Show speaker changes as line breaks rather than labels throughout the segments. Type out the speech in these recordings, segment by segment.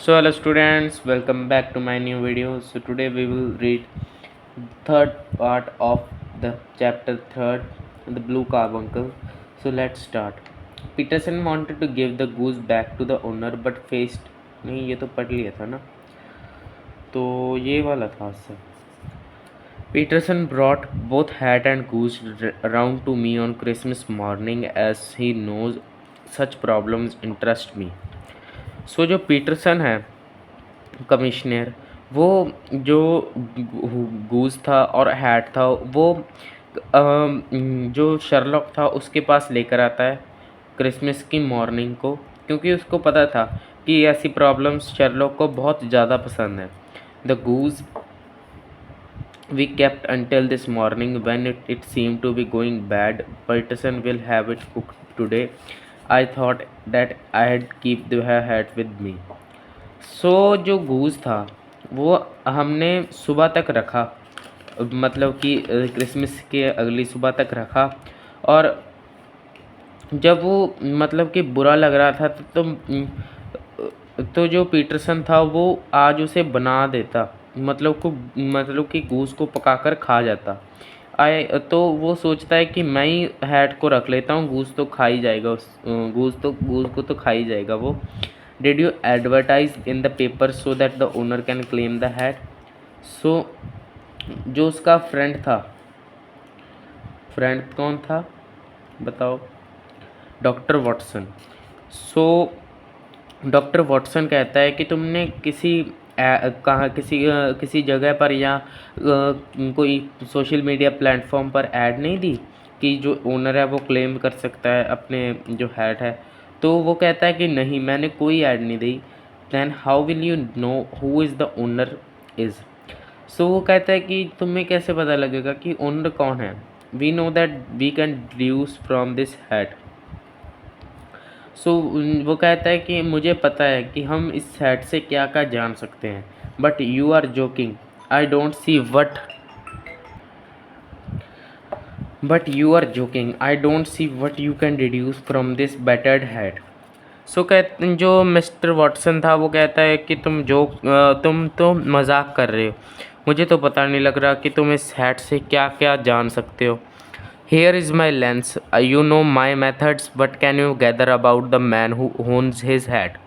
So hello students, welcome back to my new video. So today we will read third part of the chapter third, the blue carbuncle. So let's start. Peterson wanted to give the goose back to the owner but faced नहीं ये तो पढ़ लिया था ना, तो ये वाला था sir. Peterson brought both hat and goose around to me on Christmas morning as he knows such problems interest me. So जो पीटरसन है कमिश्नर, वो जो गूज था और हैट था वो जो शर्लॉक था उसके पास लेकर आता है क्रिसमस की मॉर्निंग को, क्योंकि उसको पता था कि ऐसी प्रॉब्लम्स शर्लॉक को बहुत ज़्यादा पसंद है. The goose we kept until this morning when it seemed to be going bad. Peterson will have it cooked today. I thought that I'd keep the hat with me. सो जो गूज था वो हमने सुबह तक रखा, मतलब कि क्रिसमस के अगली सुबह तक रखा. और जब वो मतलब कि बुरा लग रहा था तो जो पीटरसन था वो आज उसे बना देता, मतलब कि गूस को पकाकर खा जाता. तो वो सोचता है कि मैं ही हैट को रख लेता हूँ, गूस तो खा ही जाएगा, गूस को तो खा ही जाएगा वो. Did you advertise in the paper so that the owner can claim the hat? So जो उसका फ्रेंड था, फ्रेंड कौन था बताओ? Doctor Watson. So doctor Watson कहता है कि तुमने कहाँ किसी जगह पर या कोई सोशल मीडिया प्लेटफॉर्म पर ऐड नहीं दी कि जो ओनर है वो क्लेम कर सकता है अपने जो हैट है. तो वो कहता है कि नहीं, मैंने कोई ऐड नहीं दी. Then how will you know who is the owner is. So वो कहता है कि तुम्हें कैसे पता लगेगा कि ओनर कौन है. We know that we can deduce from this hat. So वो कहता है कि मुझे पता है कि हम इस हैट से क्या क्या जान सकते हैं. But you are joking. I don't see what But you are joking. I don't see what you can deduce from this battered head. सो जो मिस्टर वॉटसन था वो कहता है कि तुम तो मजाक कर रहे हो, मुझे तो पता नहीं लग रहा कि तुम इस हैट से क्या क्या जान सकते हो. Here is my lens. You know my methods, but can you gather about the man who owns his hat?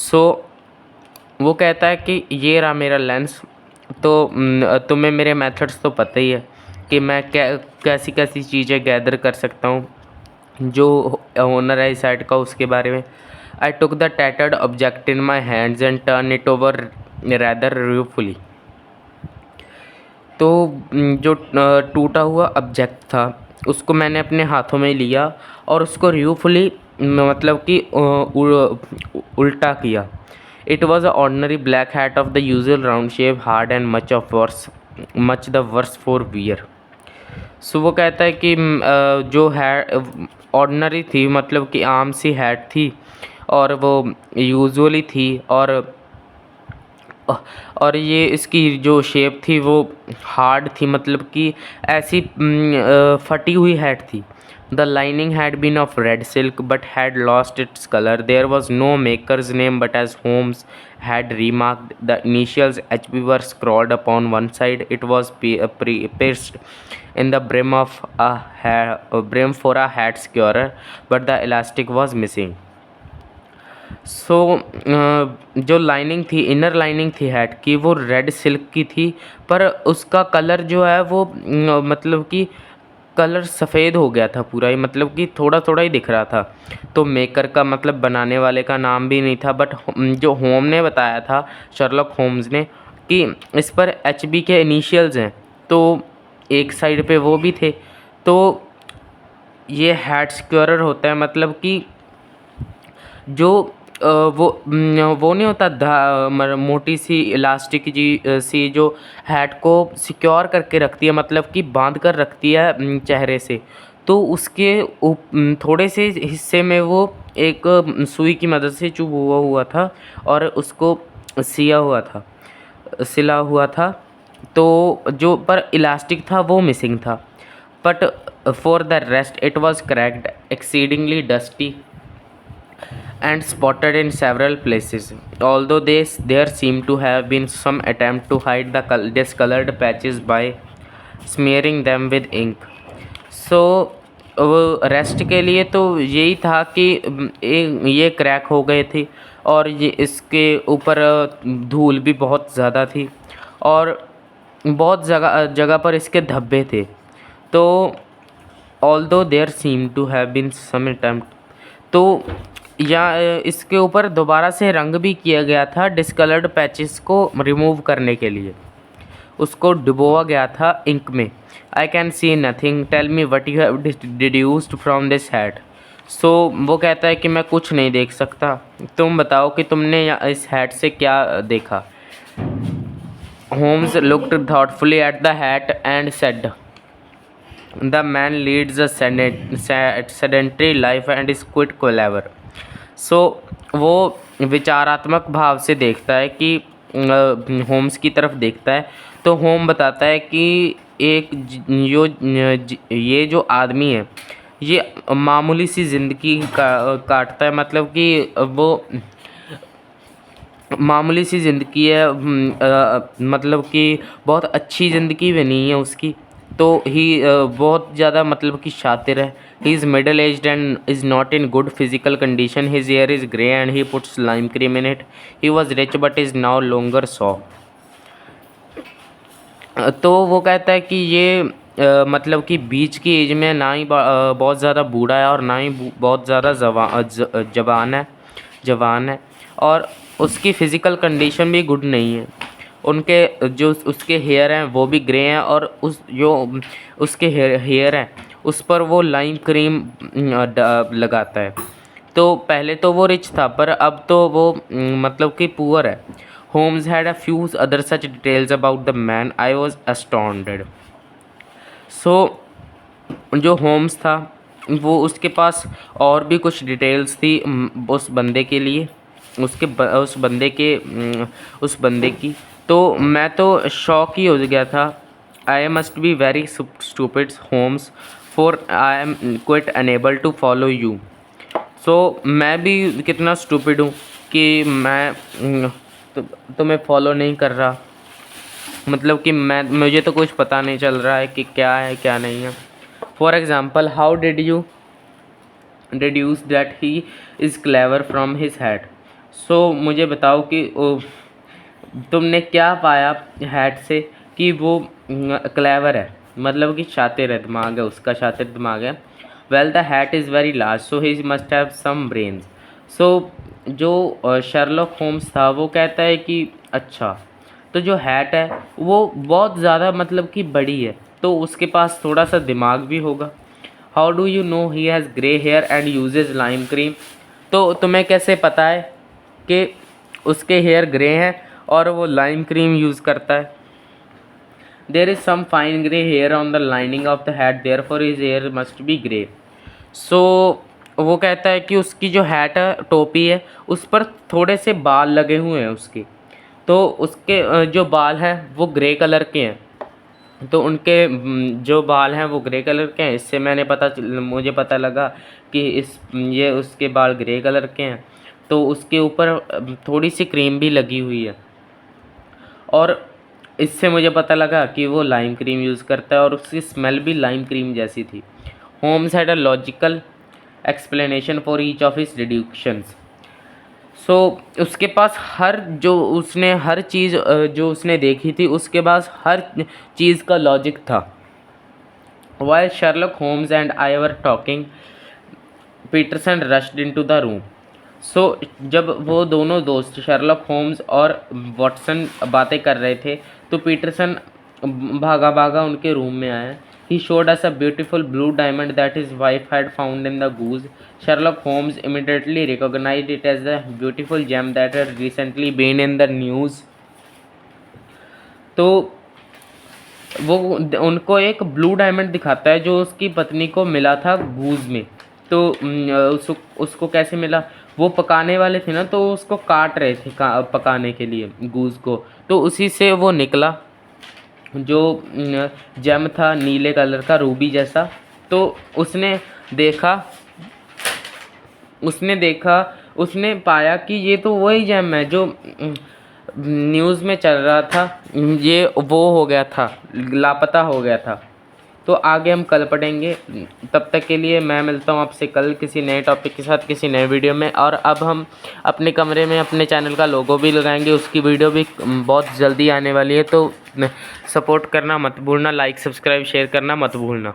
So वो कहता है कि ये रहा मेरा लेंस. तो तुम्हें मेरे मेथड्स तो पता ही है कि मैं कैसी कैसी चीज़ें गैदर कर सकता हूँ, जो ओनर है इस साइट का उसके बारे में. I took the tattered object in my hands and turn it over rather ruefully. तो जो टूटा हुआ ऑब्जेक्ट था उसको मैंने अपने हाथों में लिया और उसको रूफुली मतलब कि उल्टा किया. It was a ordinary black hat of the usual round shape, hard and much the worse for wear. So वो कहता है कि जो है ऑर्डनरी थी, मतलब कि आम सी हैट थी और वो यूजुअली थी, और ये इसकी जो शेप थी वो हार्ड थी, मतलब कि ऐसी फटी हुई हैट थी. The lining had been of red silk but had lost its colour. There was no maker's name but as Holmes had remarked, the initials HB were scrawled upon one side. It was pierced in the brim for a hat skewer, but the elastic was missing. सो जो lining थी, inner lining थी hat की, वो red silk की थी, पर उसका colour जो है वो मतलब कि कलर सफ़ेद हो गया था पूरा ही, मतलब कि थोड़ा थोड़ा ही दिख रहा था. तो मेकर का मतलब बनाने वाले का नाम भी नहीं था, बट जो होम ने बताया था, शर्लॉक होम्स ने, कि इस पर HB के इनिशियल्स हैं, तो एक साइड पे वो भी थे. तो ये हैट स्क्योरर होता है, मतलब कि जो वो नहीं होता मोटी सी इलास्टिक सी जो हैट को सिक्योर करके रखती है, मतलब कि बांध कर रखती है चेहरे से. तो उसके थोड़े से हिस्से में वो एक सुई की मदद से चुभ हुआ था और उसको सिला हुआ था. तो जो पर इलास्टिक था वो मिसिंग था. But for the rest it was cracked, exceedingly dusty and spotted in several places, although there seemed to have been some attempt to hide the discolored patches by smearing them with ink. सो वो rest के लिए तो यही था कि ये crack हो गए थे और ये इसके ऊपर धूल भी बहुत ज़्यादा थी और बहुत जगह जगह पर इसके धब्बे थे। तो although there seem to have been some attempt, तो या इसके ऊपर दोबारा से रंग भी किया गया था डिस्कलर्ड पैचेस को रिमूव करने के लिए, उसको डुबोया गया था इंक में। I can see nothing, tell me what you have deduced from this hat. So वो कहता है कि मैं कुछ नहीं देख सकता, तुम बताओ कि तुमने इस हैट से क्या देखा। Holmes looked thoughtfully at the hat and said, the man leads a sedentary life and is quite clever. So वो विचारात्मक भाव से देखता है कि होम्स की तरफ देखता है, तो होम बताता है कि ये जो आदमी है ये मामूली सी ज़िंदगी काटता है, मतलब कि वो मामूली सी ज़िंदगी है, मतलब कि बहुत अच्छी ज़िंदगी भी नहीं है उसकी। तो ही बहुत ज़्यादा मतलब कि शातिर है। He is middle aged and is not in good physical condition, his here is grey and he puts lime cream in it. He was rich but is now longer saw. तो वो कहता है कि ये मतलब कि बीच की एज में ना ही बहुत ज़्यादा बूढ़ा है और ना ही बहुत ज़्यादा जवान है और उसकी फ़िज़िकल कंडीशन भी गुड नहीं है। उनके जो उसके हेयर हैं वो भी ग्रे हैं और उसके हेयर हैं उस पर वो लाइम क्रीम लगाता है। तो पहले तो वो रिच था पर अब तो वो मतलब कि पुअर है। Holmes had a few other such details about the man, I was astonished. So जो होम्स था वो उसके पास और भी कुछ डिटेल्स थी उस बंदे के लिए, उस बंदे की। तो मैं तो शॉक ही हो गया था। I must be very stupid Holmes, for I am quite unable to follow you. So मैं भी कितना स्टूपिड हूँ कि मैं तुम्हें फॉलो नहीं कर रहा, मतलब कि मुझे तो कुछ पता नहीं चल रहा है कि क्या है क्या नहीं है। For example, how did you deduce that he is clever from his hat. So मुझे बताओ कि तुमने क्या पाया हैट से कि वो क्लेवर है, मतलब कि शातिर है, दिमाग है उसका, शातिर दिमाग है। Well the hat is very large so he must have some brains. So जो शर्लॉक होम्स था वो कहता है कि अच्छा, तो जो हैट है वो बहुत ज़्यादा मतलब कि बड़ी है तो उसके पास थोड़ा सा दिमाग भी होगा। How do you know he has grey hair and uses lime cream. तो तुम्हें कैसे पता है कि उसके हेयर ग्रे हैं और वो लाइम क्रीम यूज़ करता है। There is some fine grey hair on the lining of the hat, therefore his hair must be grey. So वो कहता है कि उसकी जो हैट है, टोपी है, उस पर थोड़े से बाल लगे हुए हैं उसके, तो उसके जो बाल हैं वो ग्रे कलर के हैं। तो उनके जो बाल हैं वो ग्रे कलर के हैं। इससे मुझे पता लगा कि ये उसके बाल ग्रे कलर के हैं। तो उसके ऊपर थोड़ी सी क्रीम भी लगी हुई है और इससे मुझे पता लगा कि वो लाइम क्रीम यूज़ करता है और उसकी स्मेल भी लाइम क्रीम जैसी थी। Holmes had a logical explanation for each of his deductions. So उसके पास हर चीज़ जो उसने देखी थी उसके पास हर चीज़ का लॉजिक था। While Sherlock Holmes and I were talking, Peterson rushed into the room. So जब वो दोनों दोस्त शर्लॉक होम्स और वॉटसन बातें कर रहे थे तो पीटरसन भागा भागा उनके रूम में आया। He showed us a beautiful blue diamond that his wife had found in the goose. Sherlock Holmes immediately recognized it as the beautiful gem that had recently been in the news. तो वो उनको एक blue diamond दिखाता है जो उसकी पत्नी को मिला था गूज में। तो उसको कैसे मिला, वो पकाने वाले थे ना, तो उसको काट रहे थे पकाने के लिए गूज को, तो उसी से वो निकला जो जेम था नीले कलर का, रूबी जैसा। तो उसने देखा उसने पाया कि ये तो वही जैम है जो न्यूज़ में चल रहा था, ये वो हो गया था, लापता हो गया था। तो आगे हम कल पढ़ेंगे। तब तक के लिए मैं मिलता हूँ आपसे कल किसी नए टॉपिक के साथ, किसी नए वीडियो में। और अब हम अपने कमरे में अपने चैनल का लोगो भी लगाएंगे, उसकी वीडियो भी बहुत जल्दी आने वाली है। तो सपोर्ट करना मत भूलना, लाइक सब्सक्राइब शेयर करना मत भूलना।